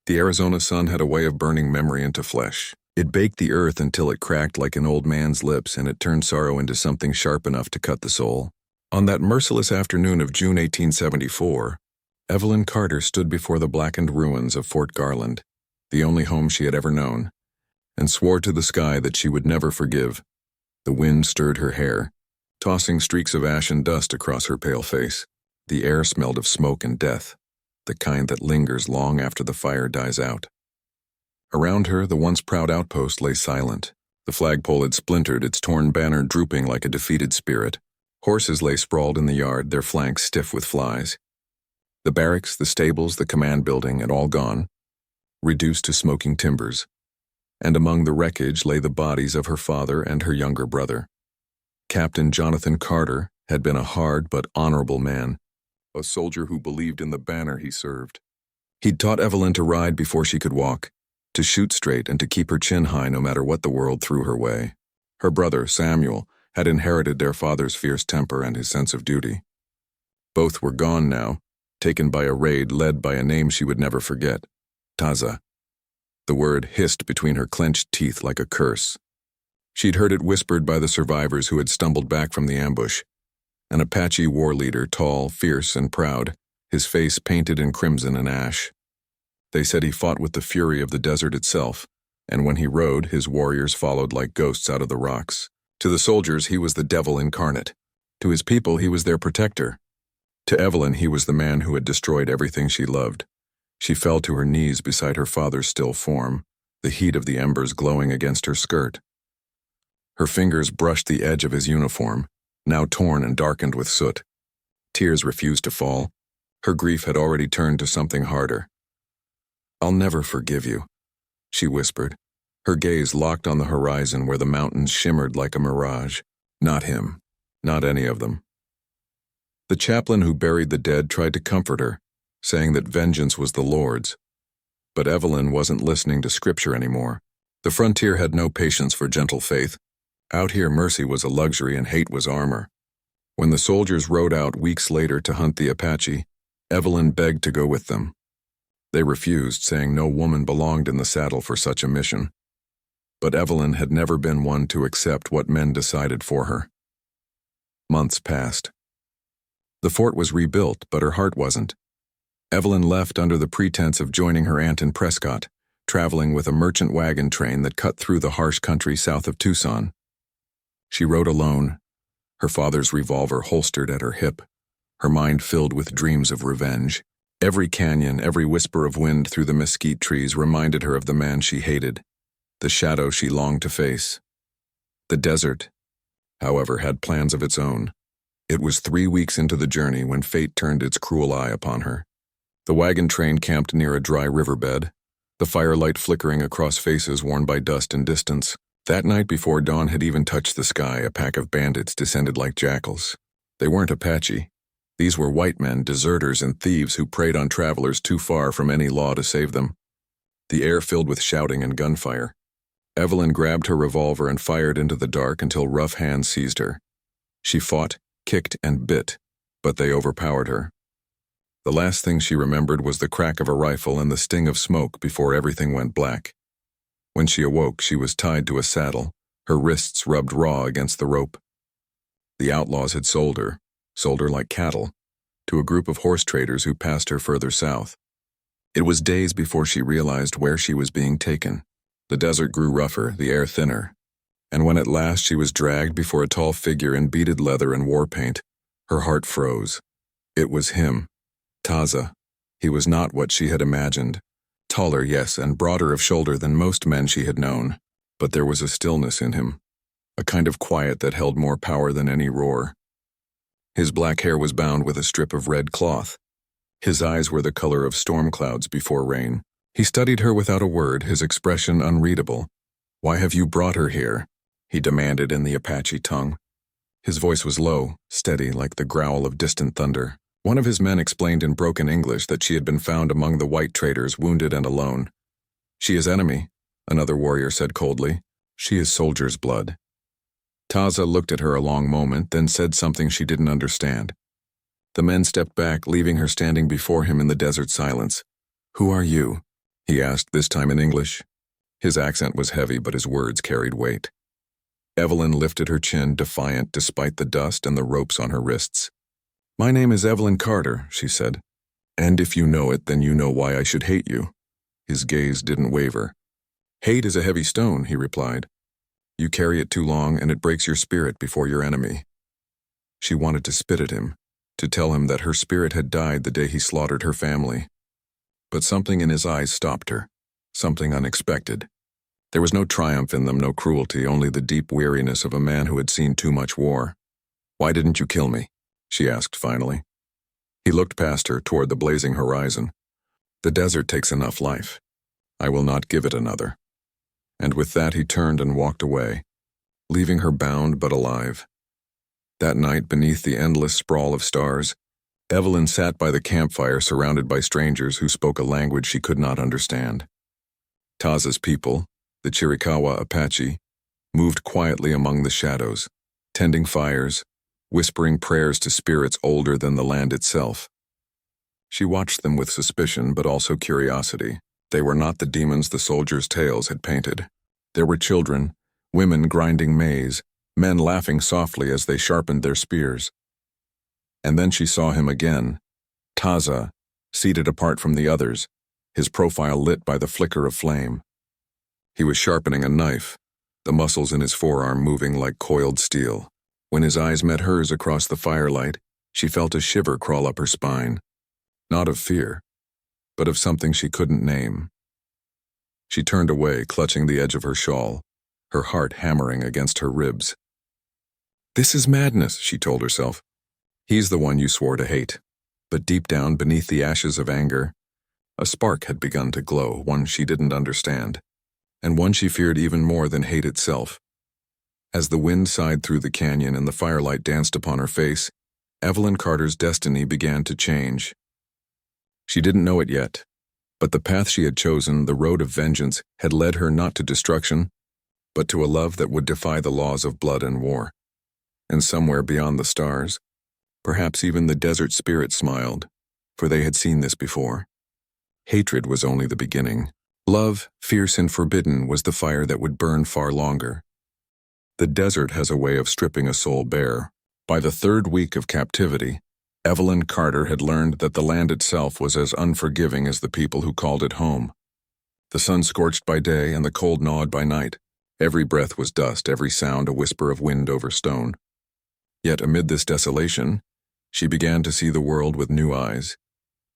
The Arizona sun had a way of burning memory into flesh. It baked the earth until it cracked like an old man's lips, and it turned sorrow into something sharp enough to cut the soul. On that merciless afternoon of June 1874, Evelyn Carter stood before the blackened ruins of Fort Garland, the only home she had ever known, and swore to the sky that she would never forgive. The wind stirred her hair, tossing streaks of ash and dust across her pale face. The air smelled of smoke and death, the kind that lingers long after the fire dies out. Around her, the once proud outpost lay silent. The flagpole had splintered, its torn banner drooping like a defeated spirit. Horses lay sprawled in the yard, their flanks stiff with flies. The barracks, the stables, the command building had all gone, reduced to smoking timbers. And among the wreckage lay the bodies of her father and her younger brother. Captain Jonathan Carter had been a hard but honorable man, a soldier who believed in the banner he served. He'd taught Evelyn to ride before she could walk, to shoot straight and to keep her chin high no matter what the world threw her way. Her brother, Samuel, had inherited their father's fierce temper and his sense of duty. Both were gone now, taken by a raid led by a name she would never forget, Taza. The word hissed between her clenched teeth like a curse. She'd heard it whispered by the survivors who had stumbled back from the ambush. An Apache war leader, tall, fierce, and proud, his face painted in crimson and ash. They said he fought with the fury of the desert itself, and when he rode, his warriors followed like ghosts out of the rocks. To the soldiers, he was the devil incarnate. To his people, he was their protector. To Evelyn, he was the man who had destroyed everything she loved. She fell to her knees beside her father's still form, the heat of the embers glowing against her skirt. Her fingers brushed the edge of his uniform, now torn and darkened with soot. Tears refused to fall. Her grief had already turned to something harder. "I'll never forgive you," she whispered, her gaze locked on the horizon where the mountains shimmered like a mirage. Not him, not any of them. The chaplain who buried the dead tried to comfort her, saying that vengeance was the Lord's. But Evelyn wasn't listening to scripture anymore. The frontier had no patience for gentle faith. Out here, mercy was a luxury and hate was armor. When the soldiers rode out weeks later to hunt the Apache, Evelyn begged to go with them. They refused, saying no woman belonged in the saddle for such a mission. But Evelyn had never been one to accept what men decided for her. Months passed. The fort was rebuilt, but her heart wasn't. Evelyn left under the pretense of joining her aunt in Prescott, traveling with a merchant wagon train that cut through the harsh country south of Tucson. She rode alone, her father's revolver holstered at her hip, her mind filled with dreams of revenge. Every canyon, every whisper of wind through the mesquite trees reminded her of the man she hated, the shadow she longed to face. The desert, however, had plans of its own. It was 3 weeks into the journey when fate turned its cruel eye upon her. The wagon train camped near a dry riverbed, the firelight flickering across faces worn by dust and distance. That night before dawn had even touched the sky, a pack of bandits descended like jackals. They weren't Apache. These were white men, deserters and thieves who preyed on travelers too far from any law to save them. The air filled with shouting and gunfire. Evelyn grabbed her revolver and fired into the dark until rough hands seized her. She fought, kicked, and bit, but they overpowered her. The last thing she remembered was the crack of a rifle and the sting of smoke before everything went black. When she awoke, she was tied to a saddle, her wrists rubbed raw against the rope. The outlaws had sold her like cattle, to a group of horse traders who passed her further south. It was days before she realized where she was being taken. The desert grew rougher, the air thinner, and when at last she was dragged before a tall figure in beaded leather and war paint, her heart froze. It was him, Taza. He was not what she had imagined. Taller, yes, and broader of shoulder than most men she had known, but there was a stillness in him, a kind of quiet that held more power than any roar. His black hair was bound with a strip of red cloth. His eyes were the color of storm clouds before rain. He studied her without a word, his expression unreadable. "Why have you brought her here?" he demanded in the Apache tongue. His voice was low, steady, like the growl of distant thunder. One of his men explained in broken English that she had been found among the white traders, wounded and alone. "She is enemy," another warrior said coldly. "She is soldier's blood." Taza looked at her a long moment, then said something she didn't understand. The men stepped back, leaving her standing before him in the desert silence. "Who are you?" he asked, this time in English. His accent was heavy, but his words carried weight. Evelyn lifted her chin, defiant despite the dust and the ropes on her wrists. "My name is Evelyn Carter," she said. "And if you know it, then you know why I should hate you." His gaze didn't waver. "Hate is a heavy stone," he replied. "You carry it too long, and it breaks your spirit before your enemy." She wanted to spit at him, to tell him that her spirit had died the day he slaughtered her family. But something in his eyes stopped her, something unexpected. There was no triumph in them, no cruelty, only the deep weariness of a man who had seen too much war. "Why didn't you kill me?" she asked finally. He looked past her toward the blazing horizon. "The desert takes enough life. I will not give it another." And with that he turned and walked away, leaving her bound but alive. That night, beneath the endless sprawl of stars, Evelyn sat by the campfire surrounded by strangers who spoke a language she could not understand. Taza's people, the Chiricahua Apache, moved quietly among the shadows, tending fires, whispering prayers to spirits older than the land itself. She watched them with suspicion but also curiosity. They were not the demons the soldiers' tales had painted. There were children, women grinding maize, men laughing softly as they sharpened their spears. And then she saw him again, Taza, seated apart from the others, his profile lit by the flicker of flame. He was sharpening a knife, the muscles in his forearm moving like coiled steel. When his eyes met hers across the firelight, she felt a shiver crawl up her spine. Not of fear, but of something she couldn't name. She turned away, clutching the edge of her shawl, her heart hammering against her ribs. "This is madness," she told herself. "He's the one you swore to hate." But deep down, beneath the ashes of anger, a spark had begun to glow, one she didn't understand, and one she feared even more than hate itself. As the wind sighed through the canyon and the firelight danced upon her face, Evelyn Carter's destiny began to change. She didn't know it yet, but the path she had chosen, the road of vengeance, had led her not to destruction, but to a love that would defy the laws of blood and war. And somewhere beyond the stars, perhaps even the desert spirit smiled, for they had seen this before. Hatred was only the beginning. Love, fierce and forbidden, was the fire that would burn far longer. The desert has a way of stripping a soul bare. By the third week of captivity, Evelyn Carter had learned that the land itself was as unforgiving as the people who called it home. The sun scorched by day and the cold gnawed by night. Every breath was dust, every sound a whisper of wind over stone. Yet amid this desolation, she began to see the world with new eyes.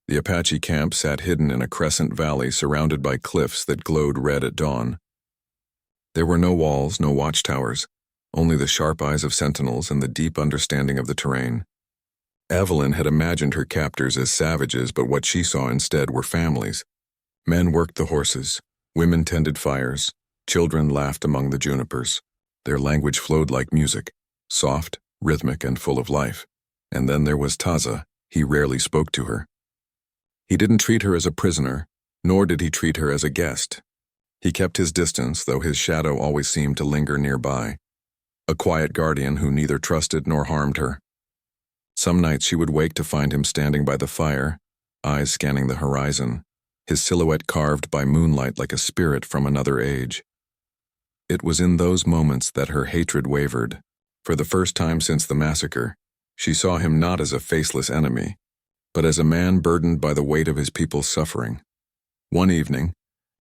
The Apache camp sat hidden in a crescent valley surrounded by cliffs that glowed red at dawn. There were no walls, no watchtowers, only the sharp eyes of sentinels and the deep understanding of the terrain. Evelyn had imagined her captors as savages, but what she saw instead were families. Men worked the horses, women tended fires, children laughed among the junipers. Their language flowed like music, soft, rhythmic, and full of life. And then there was Taza. He rarely spoke to her. He didn't treat her as a prisoner, nor did he treat her as a guest. He kept his distance, though his shadow always seemed to linger nearby. A quiet guardian who neither trusted nor harmed her. Some nights she would wake to find him standing by the fire, eyes scanning the horizon, his silhouette carved by moonlight like a spirit from another age. It was in those moments that her hatred wavered. For the first time since the massacre, she saw him not as a faceless enemy, but as a man burdened by the weight of his people's suffering. One evening,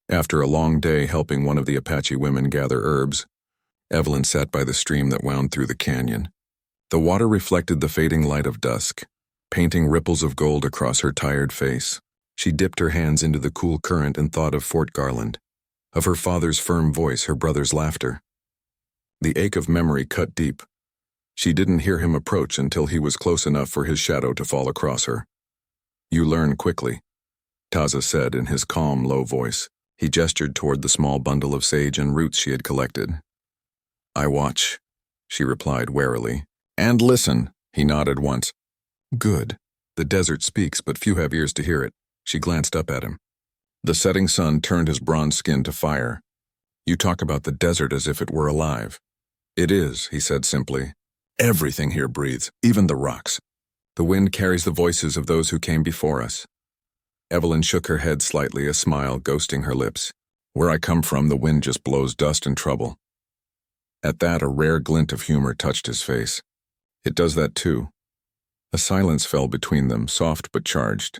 after a long day helping one of the Apache women gather herbs, Evelyn sat by the stream that wound through the canyon. The water reflected the fading light of dusk, painting ripples of gold across her tired face. She dipped her hands into the cool current and thought of Fort Garland, of her father's firm voice, her brother's laughter. The ache of memory cut deep. She didn't hear him approach until he was close enough for his shadow to fall across her. "You learn quickly," Taza said in his calm, low voice. He gestured toward the small bundle of sage and roots she had collected. "I watch," she replied warily. "And listen," he nodded once. "Good. The desert speaks, but few have ears to hear it." She glanced up at him. The setting sun turned his bronze skin to fire. "You talk about the desert as if it were alive." "It is," he said simply. "Everything here breathes, even the rocks. The wind carries the voices of those who came before us." Evelyn shook her head slightly, a smile ghosting her lips. Where I come from, the wind just blows dust and trouble. At that, a rare glint of humor touched his face. It does that too. A silence fell between them, soft but charged.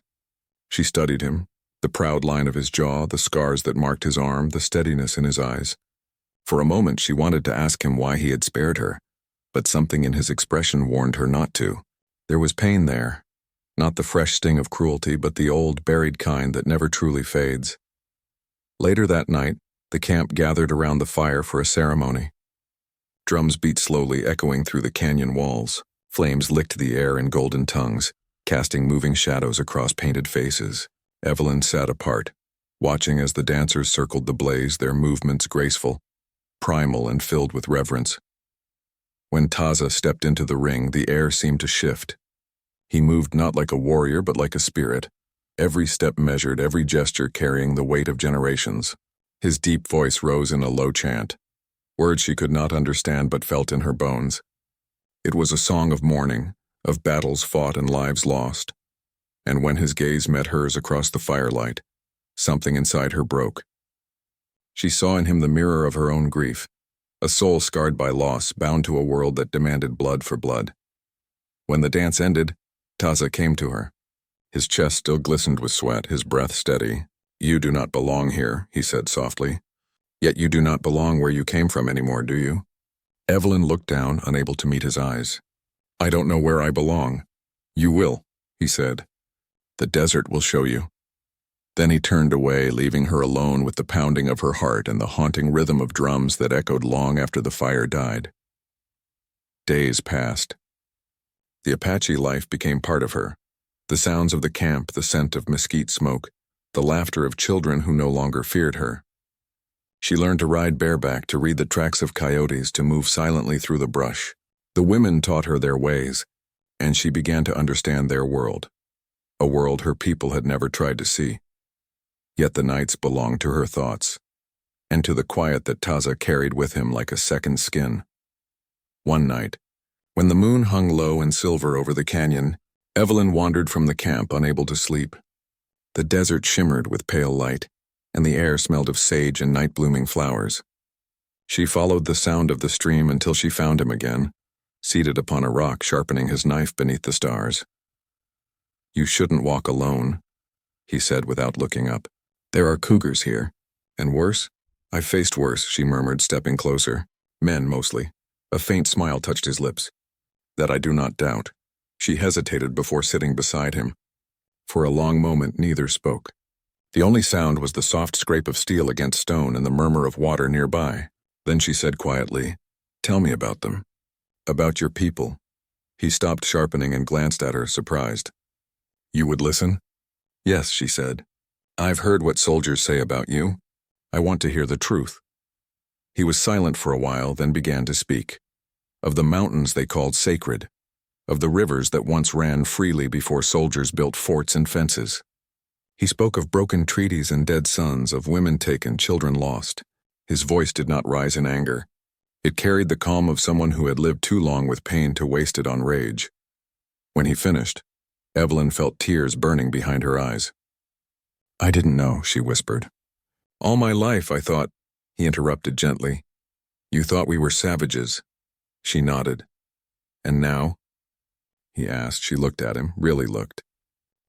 She studied him, the proud line of his jaw, the scars that marked his arm, the steadiness in his eyes. For a moment, she wanted to ask him why he had spared her, but something in his expression warned her not to. There was pain there, not the fresh sting of cruelty, but the old, buried kind that never truly fades. Later that night, the camp gathered around the fire for a ceremony. Drums beat slowly, echoing through the canyon walls. Flames licked the air in golden tongues, casting moving shadows across painted faces. Evelyn sat apart, watching as the dancers circled the blaze, their movements graceful, primal and filled with reverence. When Taza stepped into the ring, the air seemed to shift. He moved not like a warrior, but like a spirit, every step measured, every gesture carrying the weight of generations. His deep voice rose in a low chant, words she could not understand but felt in her bones. It was a song of mourning, of battles fought and lives lost. And when his gaze met hers across the firelight, something inside her broke. She saw in him the mirror of her own grief, a soul scarred by loss, bound to a world that demanded blood for blood. When the dance ended, Taza came to her. His chest still glistened with sweat, his breath steady. "You do not belong here," he said softly. "Yet you do not belong where you came from anymore, do you?" Evelyn looked down, unable to meet his eyes. "I don't know where I belong." "You will," he said. "The desert will show you." Then he turned away, leaving her alone with the pounding of her heart and the haunting rhythm of drums that echoed long after the fire died. Days passed. The Apache life became part of her. The sounds of the camp, the scent of mesquite smoke, the laughter of children who no longer feared her. She learned to ride bareback, to read the tracks of coyotes, to move silently through the brush. The women taught her their ways, and she began to understand their world, a world her people had never tried to see. Yet the nights belonged to her thoughts, and to the quiet that Taza carried with him like a second skin. One night, when the moon hung low and silver over the canyon, Evelyn wandered from the camp, unable to sleep. The desert shimmered with pale light, and the air smelled of sage and night-blooming flowers. She followed the sound of the stream until she found him again, seated upon a rock, sharpening his knife beneath the stars. "You shouldn't walk alone," he said without looking up. "There are cougars here. And worse? I've faced worse," she murmured, stepping closer. "Men, mostly." A faint smile touched his lips. "That I do not doubt." She hesitated before sitting beside him. For a long moment, neither spoke. The only sound was the soft scrape of steel against stone and the murmur of water nearby. Then she said quietly, "Tell me about them. About your people." He stopped sharpening and glanced at her, surprised. "You would listen?" "Yes," she said. "I've heard what soldiers say about you. I want to hear the truth." He was silent for a while, then began to speak. Of the mountains they called sacred. Of the rivers that once ran freely before soldiers built forts and fences. He spoke of broken treaties and dead sons, of women taken, children lost. His voice did not rise in anger. It carried the calm of someone who had lived too long with pain to waste it on rage. When he finished, Evelyn felt tears burning behind her eyes. "I didn't know," she whispered. "All my life I thought," he interrupted gently. "You thought we were savages." She nodded. "And now?" he asked. She looked at him, really looked.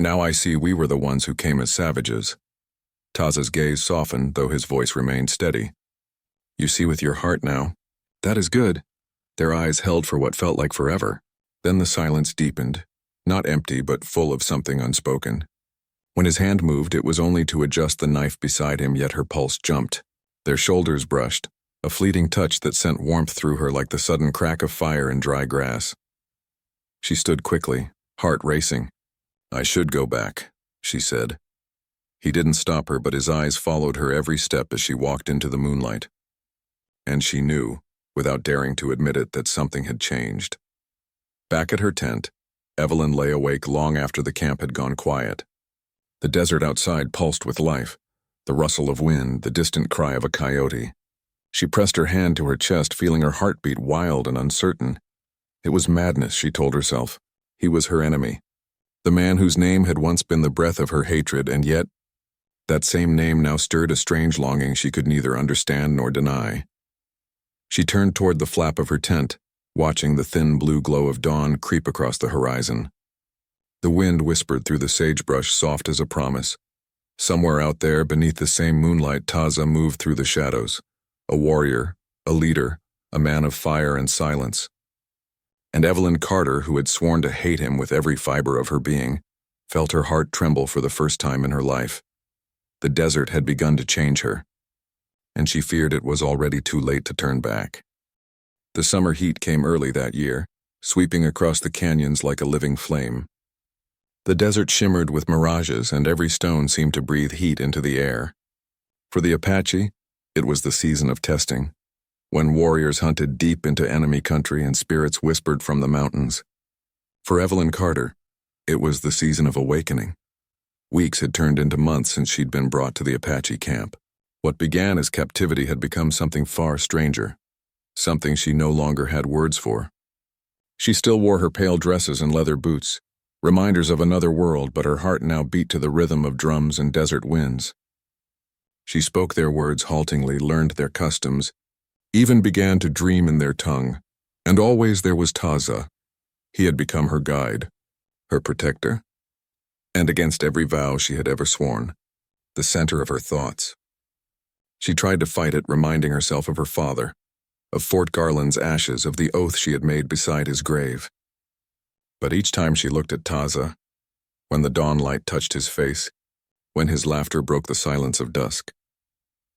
"Now I see we were the ones who came as savages." Taza's gaze softened, though his voice remained steady. "You see with your heart now. That is good." Their eyes held for what felt like forever. Then the silence deepened, not empty but full of something unspoken. When his hand moved, it was only to adjust the knife beside him, yet her pulse jumped. Their shoulders brushed, a fleeting touch that sent warmth through her like the sudden crack of fire in dry grass. She stood quickly, heart racing. "I should go back," she said. He didn't stop her, but his eyes followed her every step as she walked into the moonlight. And she knew, without daring to admit it, that something had changed. Back at her tent, Evelyn lay awake long after the camp had gone quiet. The desert outside pulsed with life, the rustle of wind, the distant cry of a coyote. She pressed her hand to her chest, feeling her heartbeat wild and uncertain. It was madness, she told herself. He was her enemy. The man whose name had once been the breath of her hatred, and yet that same name now stirred a strange longing she could neither understand nor deny. She turned toward the flap of her tent, watching the thin blue glow of dawn creep across the horizon. The wind whispered through the sagebrush, soft as a promise. Somewhere out there, beneath the same moonlight, Taza moved through the shadows, a warrior, a leader, a man of fire and silence. And Evelyn Carter, who had sworn to hate him with every fiber of her being, felt her heart tremble for the first time in her life. The desert had begun to change her, and she feared it was already too late to turn back. The summer heat came early that year, sweeping across the canyons like a living flame. The desert shimmered with mirages, and every stone seemed to breathe heat into the air. For the Apache, it was the season of testing, when warriors hunted deep into enemy country and spirits whispered from the mountains. For Evelyn Carter, it was the season of awakening. Weeks had turned into months since she'd been brought to the Apache camp. What began as captivity had become something far stranger, something she no longer had words for. She still wore her pale dresses and leather boots, reminders of another world, but her heart now beat to the rhythm of drums and desert winds. She spoke their words haltingly, learned their customs, even began to dream in their tongue. And always there was Taza. He had become her guide, her protector, and against every vow she had ever sworn, the center of her thoughts. She tried to fight it, reminding herself of her father, of Fort Garland's ashes, of the oath she had made beside his grave. But each time she looked at Taza, when the dawn light touched his face, when his laughter broke the silence of dusk,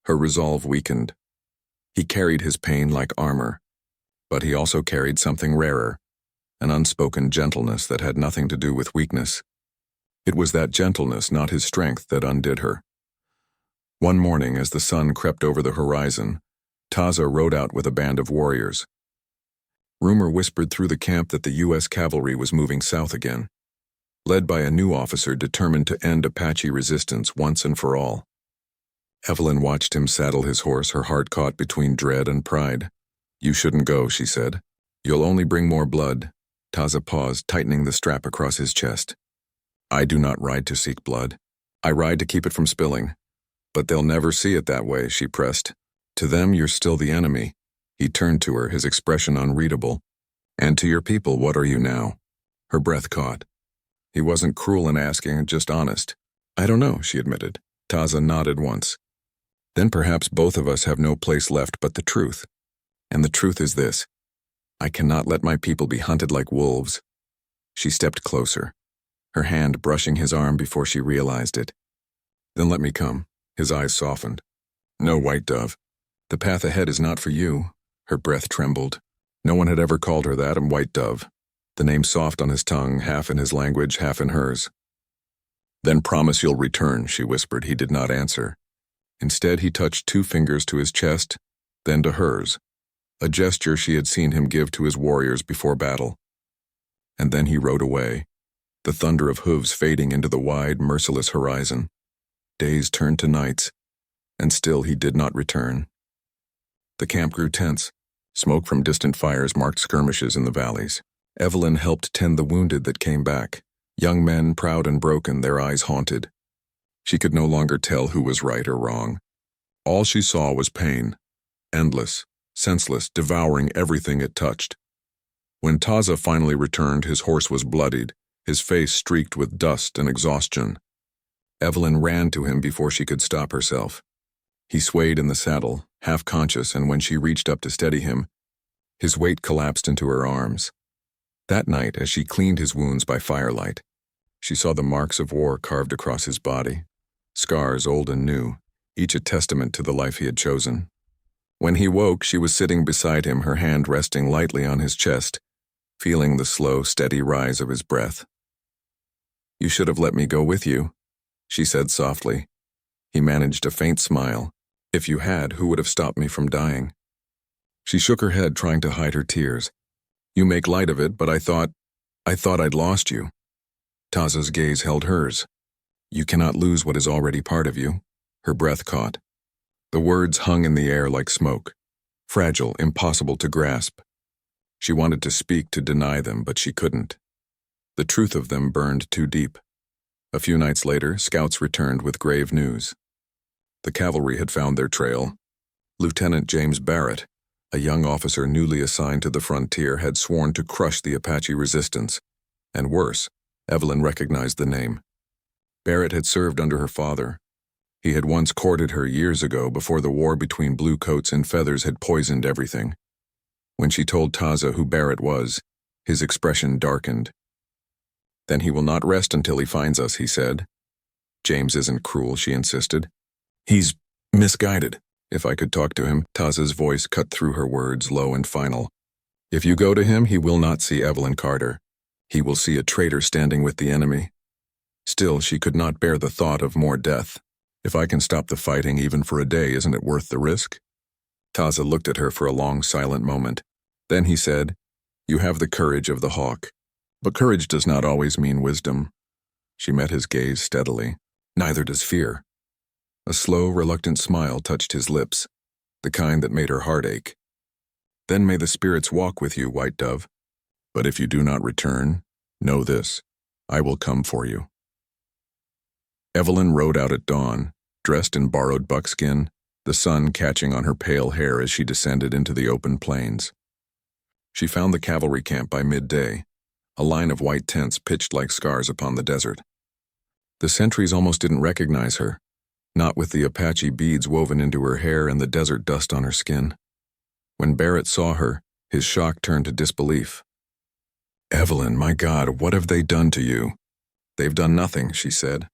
her resolve weakened. He carried his pain like armor, but he also carried something rarer, an unspoken gentleness that had nothing to do with weakness. It was that gentleness, not his strength, that undid her. One morning, as the sun crept over the horizon, Taza rode out with a band of warriors. Rumor whispered through the camp that the U.S. cavalry was moving south again, led by a new officer determined to end Apache resistance once and for all. Evelyn watched him saddle his horse, her heart caught between dread and pride. "You shouldn't go," she said. "You'll only bring more blood." Taza paused, tightening the strap across his chest. "I do not ride to seek blood. I ride to keep it from spilling." "But they'll never see it that way," she pressed. "To them, you're still the enemy." He turned to her, his expression unreadable. "And to your people, what are you now?" Her breath caught. He wasn't cruel in asking, just honest. "I don't know," she admitted. Taza nodded once. "Then perhaps both of us have no place left but the truth. And the truth is this: I cannot let my people be hunted like wolves." She stepped closer, her hand brushing his arm before she realized it. "Then let me come." His eyes softened. "No, White Dove. The path ahead is not for you." Her breath trembled. No one had ever called her that, and White Dove, the name soft on his tongue, half in his language, half in hers. "Then promise you'll return," she whispered. He did not answer. Instead, he touched 2 fingers to his chest, then to hers, a gesture she had seen him give to his warriors before battle. And then he rode away, the thunder of hooves fading into the wide, merciless horizon. Days turned to nights, and still he did not return. The camp grew tense. Smoke from distant fires marked skirmishes in the valleys. Evelyn helped tend the wounded that came back, young men proud and broken, their eyes haunted. She could no longer tell who was right or wrong. All she saw was pain, endless, senseless, devouring everything it touched. When Taza finally returned, his horse was bloodied, his face streaked with dust and exhaustion. Evelyn ran to him before she could stop herself. He swayed in the saddle, half conscious, and when she reached up to steady him, his weight collapsed into her arms. That night, as she cleaned his wounds by firelight, she saw the marks of war carved across his body, scars old and new, each a testament to the life he had chosen. When he woke, she was sitting beside him, her hand resting lightly on his chest, feeling the slow, steady rise of his breath. "You should have let me go with you," she said softly. He managed a faint smile. "If you had, who would have stopped me from dying?" She shook her head, trying to hide her tears. "You make light of it, but I thought I'd lost you." Taza's gaze held hers. "You cannot lose what is already part of you." Her breath caught. The words hung in the air like smoke, fragile, impossible to grasp. She wanted to speak, to deny them, but she couldn't. The truth of them burned too deep. A few nights later, scouts returned with grave news. The cavalry had found their trail. Lieutenant James Barrett, a young officer newly assigned to the frontier, had sworn to crush the Apache resistance. And worse, Evelyn recognized the name. Barrett had served under her father. He had once courted her years ago before the war between blue coats and feathers had poisoned everything. When she told Taza who Barrett was, his expression darkened. "Then he will not rest until he finds us," he said. "James isn't cruel," she insisted. "He's misguided." "If I could talk to him," Taza's voice cut through her words, low and final. "If you go to him, he will not see Evelyn Carter. He will see a traitor standing with the enemy." Still, she could not bear the thought of more death. "If I can stop the fighting even for a day, isn't it worth the risk?" Taza looked at her for a long, silent moment. Then he said, "You have the courage of the hawk. But courage does not always mean wisdom." She met his gaze steadily. "Neither does fear." A slow, reluctant smile touched his lips, the kind that made her heart ache. "Then may the spirits walk with you, White Dove. But if you do not return, know this, I will come for you." Evelyn rode out at dawn, dressed in borrowed buckskin, the sun catching on her pale hair as she descended into the open plains. She found the cavalry camp by midday, a line of white tents pitched like scars upon the desert. The sentries almost didn't recognize her, not with the Apache beads woven into her hair and the desert dust on her skin. When Barrett saw her, his shock turned to disbelief. "Evelyn, my God, what have they done to you?" "They've done nothing," she said.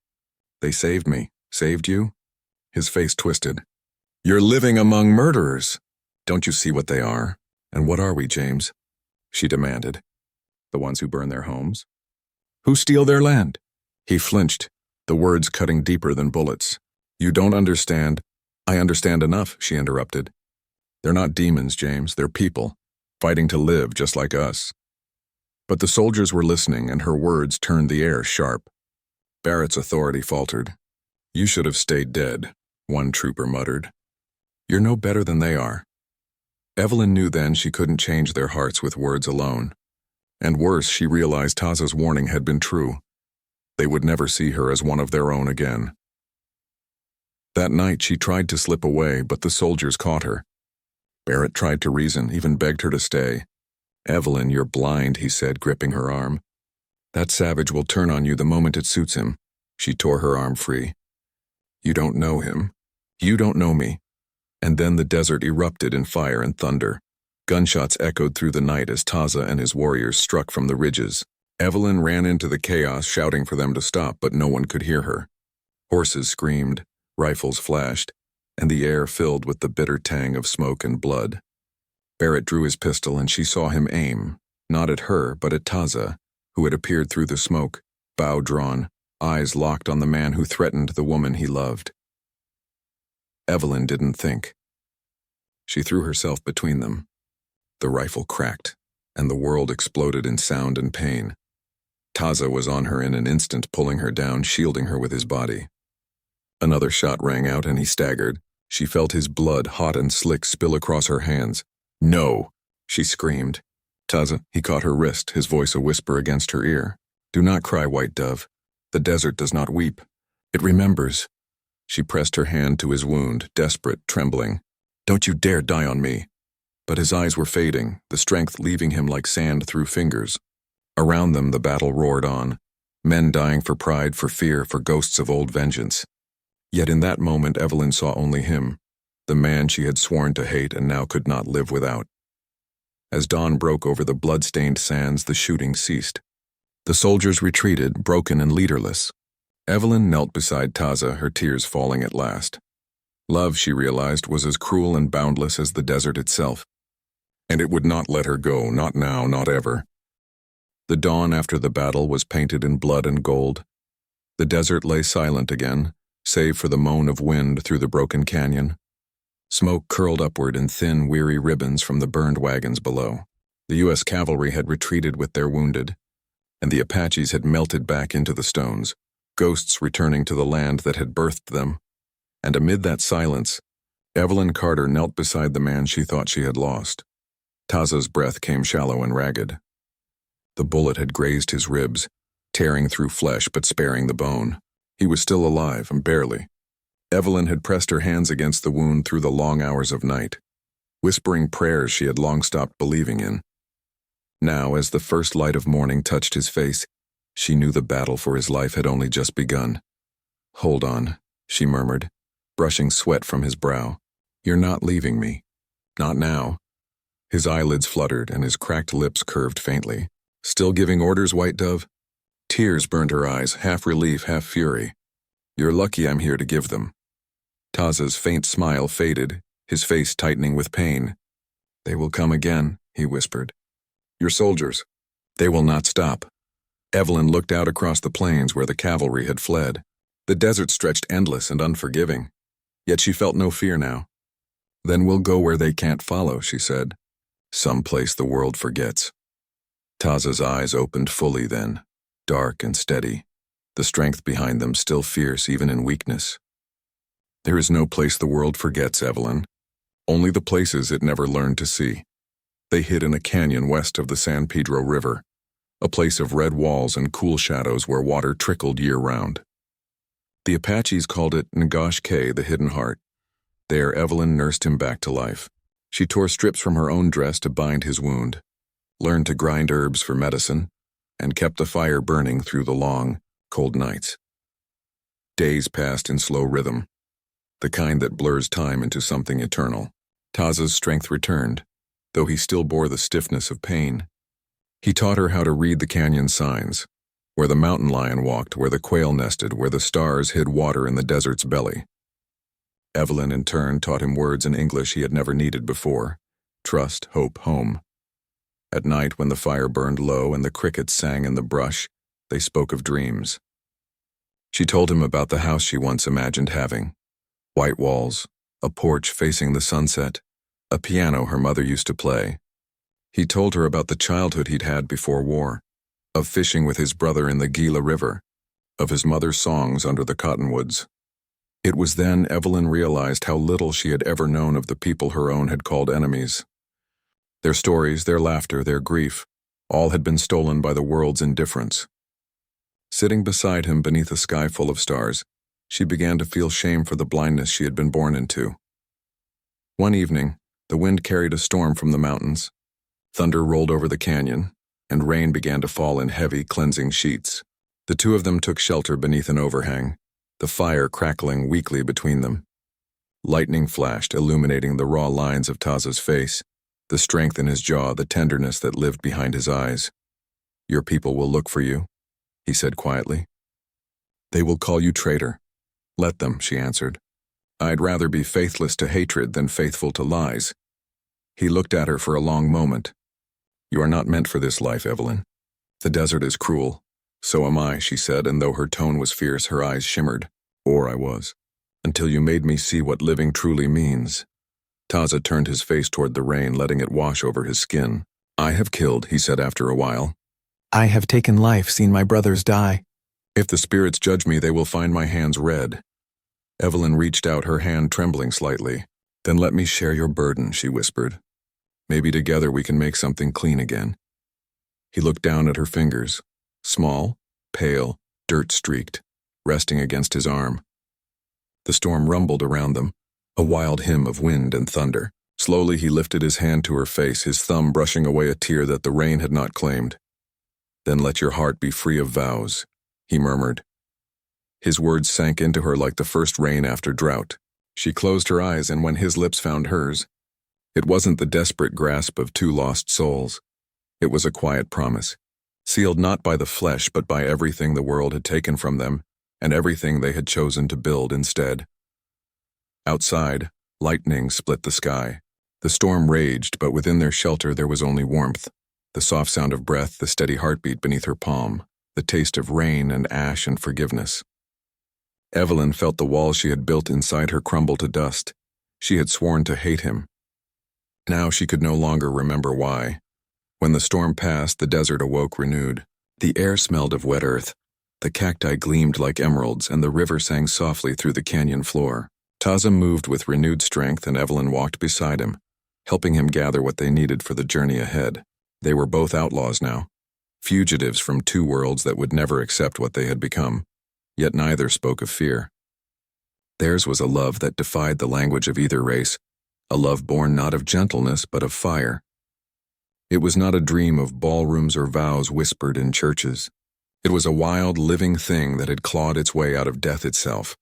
"They saved me." "Saved you?" His face twisted. "You're living among murderers. Don't you see what they are?" "And what are we, James?" she demanded. "The ones who burn their homes? Who steal their land?" He flinched, the words cutting deeper than bullets. "You don't understand." "I understand enough," she interrupted. "They're not demons, James. They're people, fighting to live just like us." But the soldiers were listening, and her words turned the air sharp. Barrett's authority faltered. "You should have stayed dead," one trooper muttered. "You're no better than they are." Evelyn knew then she couldn't change their hearts with words alone. And worse, she realized Taza's warning had been true. They would never see her as one of their own again. That night she tried to slip away, but the soldiers caught her. Barrett tried to reason, even begged her to stay. "Evelyn, you're blind," he said, gripping her arm. "That savage will turn on you the moment it suits him." She tore her arm free. "You don't know him. You don't know me." And then the desert erupted in fire and thunder. Gunshots echoed through the night as Taza and his warriors struck from the ridges. Evelyn ran into the chaos, shouting for them to stop, but no one could hear her. Horses screamed, rifles flashed, and the air filled with the bitter tang of smoke and blood. Barrett drew his pistol, and she saw him aim, not at her, but at Taza, who had appeared through the smoke, bow drawn, eyes locked on the man who threatened the woman he loved. Evelyn didn't think. She threw herself between them. The rifle cracked, and the world exploded in sound and pain. Taza was on her in an instant, pulling her down, shielding her with his body. Another shot rang out, and he staggered. She felt his blood, hot and slick, spill across her hands. "No!" she screamed. "Taza," he caught her wrist, his voice a whisper against her ear. "Do not cry, White Dove. The desert does not weep. It remembers." She pressed her hand to his wound, desperate, trembling. "Don't you dare die on me." But his eyes were fading, the strength leaving him like sand through fingers. Around them the battle roared on, men dying for pride, for fear, for ghosts of old vengeance. Yet in that moment Evelyn saw only him, the man she had sworn to hate and now could not live without. As dawn broke over the blood-stained sands, the shooting ceased. The soldiers retreated, broken and leaderless. Evelyn knelt beside Taza, her tears falling at last. Love, she realized, was as cruel and boundless as the desert itself. And it would not let her go, not now, not ever. The dawn after the battle was painted in blood and gold. The desert lay silent again, save for the moan of wind through the broken canyon. Smoke curled upward in thin, weary ribbons from the burned wagons below. The U.S. cavalry had retreated with their wounded, and the Apaches had melted back into the stones, ghosts returning to the land that had birthed them. And amid that silence, Evelyn Carter knelt beside the man she thought she had lost. Taza's breath came shallow and ragged. The bullet had grazed his ribs, tearing through flesh but sparing the bone. He was still alive, and barely. Evelyn had pressed her hands against the wound through the long hours of night, whispering prayers she had long stopped believing in. Now, as the first light of morning touched his face, she knew the battle for his life had only just begun. "Hold on," she murmured, brushing sweat from his brow. "You're not leaving me. Not now." His eyelids fluttered and his cracked lips curved faintly. "Still giving orders, White Dove?" Tears burned her eyes, half relief, half fury. "You're lucky I'm here to give them." Taza's faint smile faded, his face tightening with pain. "They will come again," he whispered. "Your soldiers. They will not stop." Evelyn looked out across the plains where the cavalry had fled. The desert stretched endless and unforgiving, yet she felt no fear now. "Then we'll go where they can't follow," she said. "Some place the world forgets." Taza's eyes opened fully then, dark and steady, the strength behind them still fierce even in weakness. "There is no place the world forgets, Evelyn. Only the places it never learned to see." They hid in a canyon west of the San Pedro River, a place of red walls and cool shadows where water trickled year-round. The Apaches called it Nagash K, the Hidden Heart. There Evelyn nursed him back to life. She tore strips from her own dress to bind his wound, learned to grind herbs for medicine, and kept the fire burning through the long, cold nights. Days passed in slow rhythm, the kind that blurs time into something eternal. Taza's strength returned, though he still bore the stiffness of pain. He taught her how to read the canyon signs, where the mountain lion walked, where the quail nested, where the stars hid water in the desert's belly. Evelyn, in turn, taught him words in English he had never needed before: trust, hope, home. At night, when the fire burned low and the crickets sang in the brush, they spoke of dreams. She told him about the house she once imagined having: white walls, a porch facing the sunset, a piano her mother used to play. He told her about the childhood he'd had before war, of fishing with his brother in the Gila River, of his mother's songs under the cottonwoods. It was then Evelyn realized how little she had ever known of the people her own had called enemies. Their stories, their laughter, their grief, all had been stolen by the world's indifference. Sitting beside him beneath a sky full of stars, she began to feel shame for the blindness she had been born into. One evening, the wind carried a storm from the mountains. Thunder rolled over the canyon, and rain began to fall in heavy, cleansing sheets. The two of them took shelter beneath an overhang, the fire crackling weakly between them. Lightning flashed, illuminating the raw lines of Taza's face, the strength in his jaw, the tenderness that lived behind his eyes. "Your people will look for you," he said quietly. "They will call you traitor." "Let them," she answered. "I'd rather be faithless to hatred than faithful to lies." He looked at her for a long moment. "You are not meant for this life, Evelyn. The desert is cruel. So am I," she said, and though her tone was fierce, her eyes shimmered. "Or I was. Until you made me see what living truly means." Taza turned his face toward the rain, letting it wash over his skin. "I have killed," he said after a while. "I have taken life, seen my brothers die." "If the spirits judge me, they will find my hands red." Evelyn reached out, her hand trembling slightly. "Then let me share your burden," she whispered. "Maybe together we can make something clean again." He looked down at her fingers, small, pale, dirt-streaked, resting against his arm. The storm rumbled around them, a wild hymn of wind and thunder. Slowly he lifted his hand to her face, his thumb brushing away a tear that the rain had not claimed. "Then let your heart be free of vows," he murmured. His words sank into her like the first rain after drought. She closed her eyes, and when his lips found hers, it wasn't the desperate grasp of two lost souls. It was a quiet promise, sealed not by the flesh but by everything the world had taken from them and everything they had chosen to build instead. Outside, lightning split the sky. The storm raged, but within their shelter there was only warmth, the soft sound of breath, the steady heartbeat beneath her palm, the taste of rain and ash and forgiveness. Evelyn felt the walls she had built inside her crumble to dust. She had sworn to hate him. Now she could no longer remember why. When the storm passed, the desert awoke renewed. The air smelled of wet earth. The cacti gleamed like emeralds, and the river sang softly through the canyon floor. Taza moved with renewed strength, and Evelyn walked beside him, helping him gather what they needed for the journey ahead. They were both outlaws now, fugitives from two worlds that would never accept what they had become, yet neither spoke of fear. Theirs was a love that defied the language of either race, a love born not of gentleness but of fire. It was not a dream of ballrooms or vows whispered in churches. It was a wild, living thing that had clawed its way out of death itself.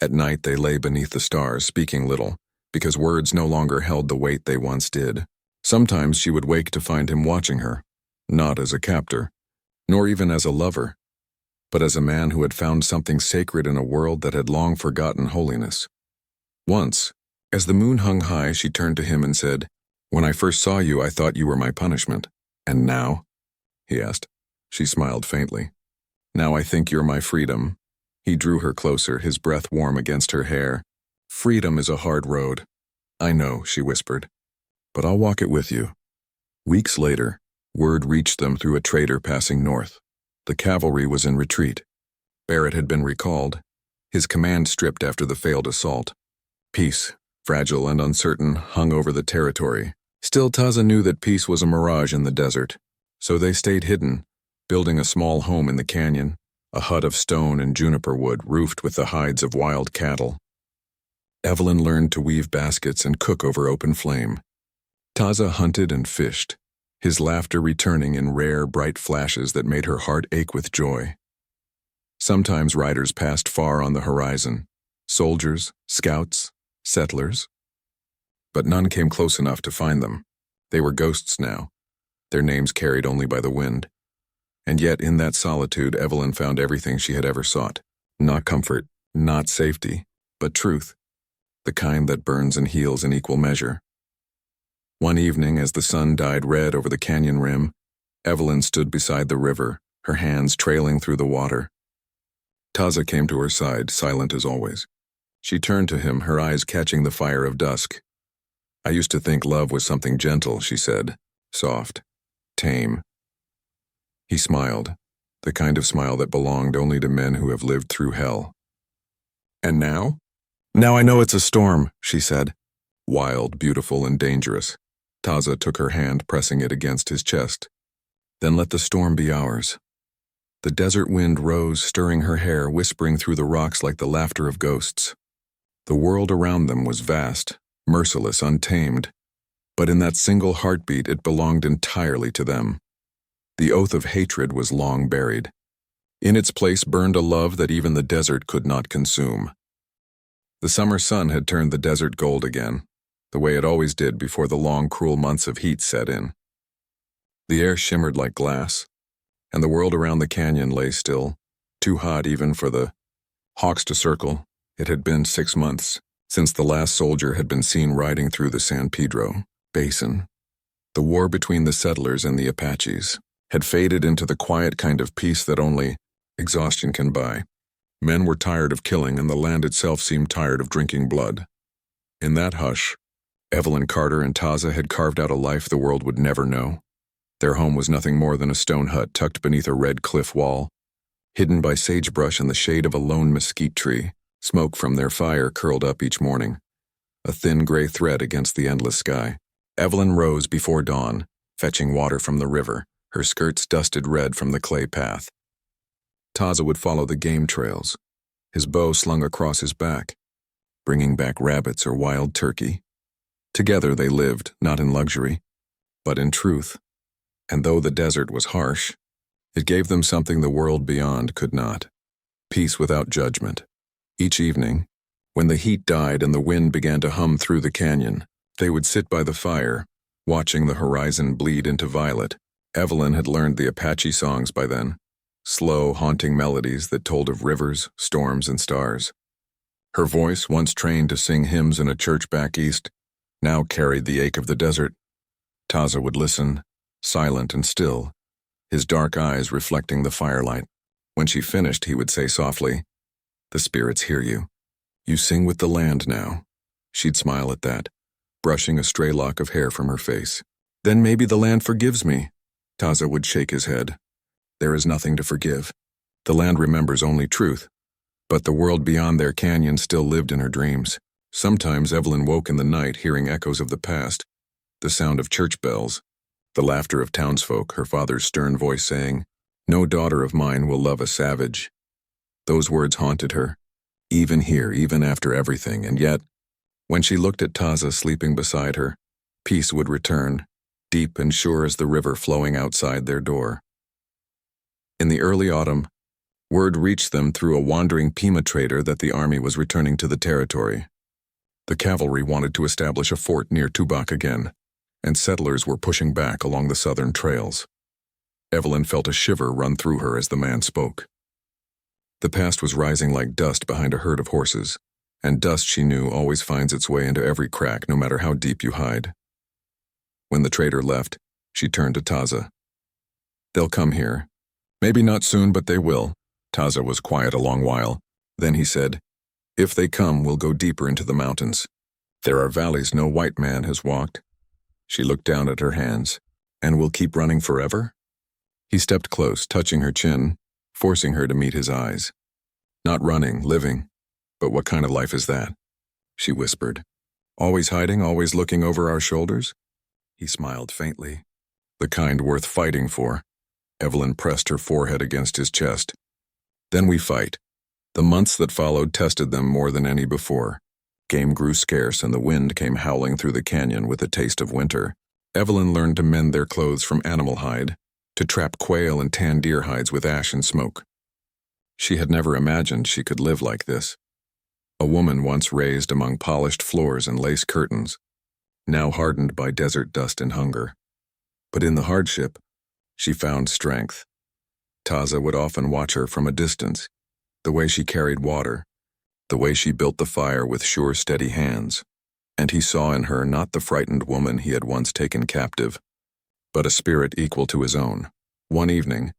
At night they lay beneath the stars, speaking little, because words no longer held the weight they once did. Sometimes she would wake to find him watching her, not as a captor, nor even as a lover, but as a man who had found something sacred in a world that had long forgotten holiness. Once, as the moon hung high, she turned to him and said, "When I first saw you, I thought you were my punishment. And now?" he asked. She smiled faintly. "Now I think you're my freedom." He drew her closer, his breath warm against her hair. "Freedom is a hard road." "I know," she whispered, "but I'll walk it with you." Weeks later, word reached them through a trader passing north. The cavalry was in retreat. Barrett had been recalled, his command stripped after the failed assault. Peace, fragile and uncertain, hung over the territory. Still, Taza knew that peace was a mirage in the desert. So they stayed hidden, building a small home in the canyon, a hut of stone and juniper wood roofed with the hides of wild cattle. Evelyn learned to weave baskets and cook over open flame. Taza hunted and fished, his laughter returning in rare, bright flashes that made her heart ache with joy. Sometimes riders passed far on the horizon, soldiers, scouts, settlers. But none came close enough to find them. They were ghosts now, their names carried only by the wind. And yet in that solitude, Evelyn found everything she had ever sought. Not comfort, not safety, but truth, the kind that burns and heals in equal measure. One evening, as the sun dyed red over the canyon rim, Evelyn stood beside the river, her hands trailing through the water. Taza came to her side, silent as always. She turned to him, her eyes catching the fire of dusk. "I used to think love was something gentle," she said, soft, tame. He smiled, the kind of smile that belonged only to men who have lived through hell. "And now?" "Now I know it's a storm," she said. Wild, beautiful, and dangerous. Taza took her hand, pressing it against his chest. "Then let the storm be ours." The desert wind rose, stirring her hair, whispering through the rocks like the laughter of ghosts. The world around them was vast, merciless, untamed, but in that single heartbeat it belonged entirely to them. The oath of hatred was long buried. In its place burned a love that even the desert could not consume. The summer sun had turned the desert gold again, the way it always did before the long, cruel months of heat set in. The air shimmered like glass, and the world around the canyon lay still, too hot even for the hawks to circle. It had been 6 months since the last soldier had been seen riding through the San Pedro Basin. The war between the settlers and the Apaches had faded into the quiet kind of peace that only exhaustion can buy. Men were tired of killing, and the land itself seemed tired of drinking blood. In that hush, Evelyn Carter and Taza had carved out a life the world would never know. Their home was nothing more than a stone hut tucked beneath a red cliff wall, hidden by sagebrush in the shade of a lone mesquite tree. Smoke from their fire curled up each morning, a thin gray thread against the endless sky. Evelyn rose before dawn, fetching water from the river, her skirts dusted red from the clay path. Taza would follow the game trails, his bow slung across his back, bringing back rabbits or wild turkey. Together they lived, not in luxury, but in truth. And though the desert was harsh, it gave them something the world beyond could not: peace without judgment. Each evening, when the heat died and the wind began to hum through the canyon, they would sit by the fire, watching the horizon bleed into violet. Evelyn had learned the Apache songs by then, slow, haunting melodies that told of rivers, storms, and stars. Her voice, once trained to sing hymns in a church back east, now carried the ache of the desert. Taza would listen, silent and still, his dark eyes reflecting the firelight. When she finished, he would say softly, "The spirits hear you. You sing with the land now." She'd smile at that, brushing a stray lock of hair from her face. "Then maybe the land forgives me." Taza would shake his head. "There is nothing to forgive. The land remembers only truth." But the world beyond their canyon still lived in her dreams. Sometimes Evelyn woke in the night hearing echoes of the past, the sound of church bells, The laughter of townsfolk, her father's stern voice saying, "No daughter of mine will love a savage." Those words haunted her, even here, even after everything, and yet, when she looked at Taza sleeping beside her, peace would return, deep and sure as the river flowing outside their door. In the early autumn, word reached them through a wandering Pima trader that the army was returning to the territory. The cavalry wanted to establish a fort near Tubac again, and settlers were pushing back along the southern trails. Evelyn felt a shiver run through her as the man spoke. The past was rising like dust behind a herd of horses, and dust, she knew, always finds its way into every crack no matter how deep you hide. When the trader left, she turned to Taza. "They'll come here. Maybe not soon, but they will." Taza was quiet a long while. Then he said, "If they come, we'll go deeper into the mountains. There are valleys no white man has walked." She looked down at her hands. "And we'll keep running forever?" He stepped close, touching her chin, forcing her to meet his eyes. "Not running, living. But what kind of life is that?" she whispered. "Always hiding, always looking over our shoulders?" He smiled faintly. "The kind worth fighting for." Evelyn pressed her forehead against his chest. "Then we fight." The months that followed tested them more than any before. Game grew scarce and the wind came howling through the canyon with a taste of winter. Evelyn learned to mend their clothes from animal hide, to trap quail and tan deer hides with ash and smoke. She had never imagined she could live like this. A woman once raised among polished floors and lace curtains, now hardened by desert dust and hunger. But in the hardship, she found strength. Taza would often watch her from a distance, the way she carried water, the way she built the fire with sure, steady hands, and he saw in her not the frightened woman he had once taken captive, but a spirit equal to his own. One evening,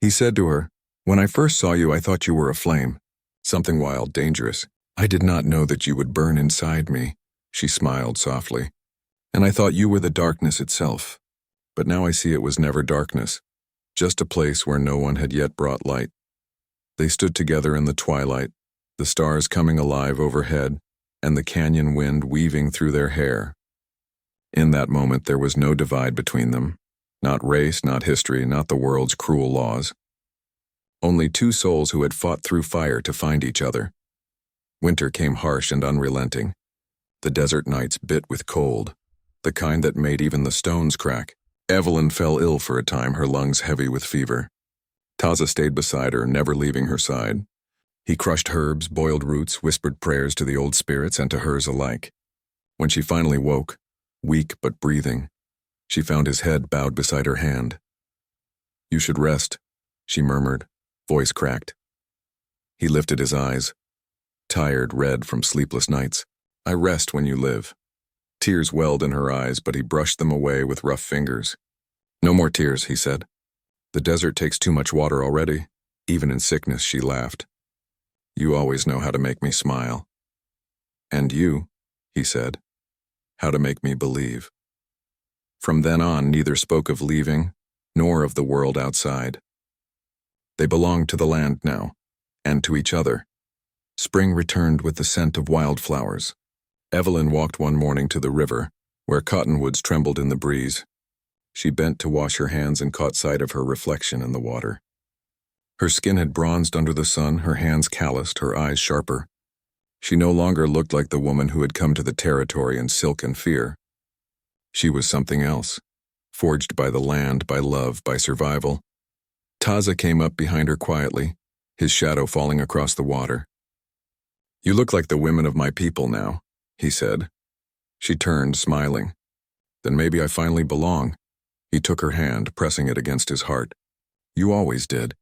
he said to her, "When I first saw you, I thought you were a flame, something wild, dangerous. I did not know that you would burn inside me." She smiled softly. "And I thought you were the darkness itself. But now I see it was never darkness, just a place where no one had yet brought light." They stood together in the twilight, the stars coming alive overhead, and the canyon wind weaving through their hair. In that moment there was no divide between them, not race, not history, not the world's cruel laws. Only two souls who had fought through fire to find each other. Winter came harsh and unrelenting. The desert nights bit with cold, the kind that made even the stones crack. Evelyn fell ill for a time, her lungs heavy with fever. Taza stayed beside her, never leaving her side. He crushed herbs, boiled roots, whispered prayers to the old spirits and to hers alike. When she finally woke, weak but breathing, she found his head bowed beside her hand. "You should rest," she murmured, voice cracked. He lifted his eyes, tired, red from sleepless nights. "I rest when you live." Tears welled in her eyes, but he brushed them away with rough fingers. "No more tears," he said. "The desert takes too much water already." Even in sickness, she laughed. "You always know how to make me smile." "And you," he said, "how to make me believe." From then on, neither spoke of leaving, nor of the world outside. They belonged to the land now, and to each other. Spring returned with the scent of wildflowers. Evelyn walked one morning to the river, where cottonwoods trembled in the breeze. She bent to wash her hands and caught sight of her reflection in the water. Her skin had bronzed under the sun, her hands calloused, her eyes sharper. She no longer looked like the woman who had come to the territory in silk and fear. She was something else, forged by the land, by love, by survival. Taza came up behind her quietly, his shadow falling across the water. "You look like the women of my people now," he said. She turned, smiling. "Then maybe I finally belong." He took her hand, pressing it against his heart. "You always did."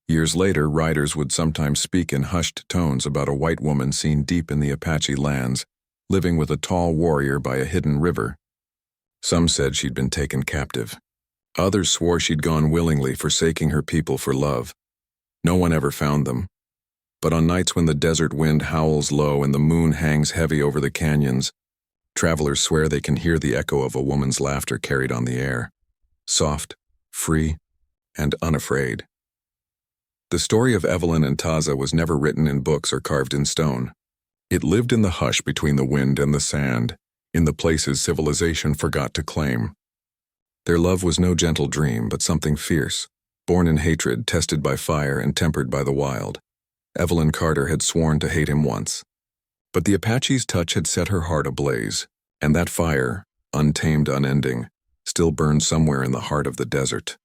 Years later, writers would sometimes speak in hushed tones about a white woman seen deep in the Apache lands, living with a tall warrior by a hidden river. Some said she'd been taken captive. Others swore she'd gone willingly, forsaking her people for love. No one ever found them. But on nights when the desert wind howls low and the moon hangs heavy over the canyons, travelers swear they can hear the echo of a woman's laughter carried on the air. Soft, free, and unafraid. The story of Evelyn and Taza was never written in books or carved in stone. It lived in the hush between the wind and the sand, in the places civilization forgot to claim. Their love was no gentle dream, but something fierce, born in hatred, tested by fire, and tempered by the wild. Evelyn Carter had sworn to hate him once. But the Apache's touch had set her heart ablaze, and that fire, untamed, unending, still burned somewhere in the heart of the desert.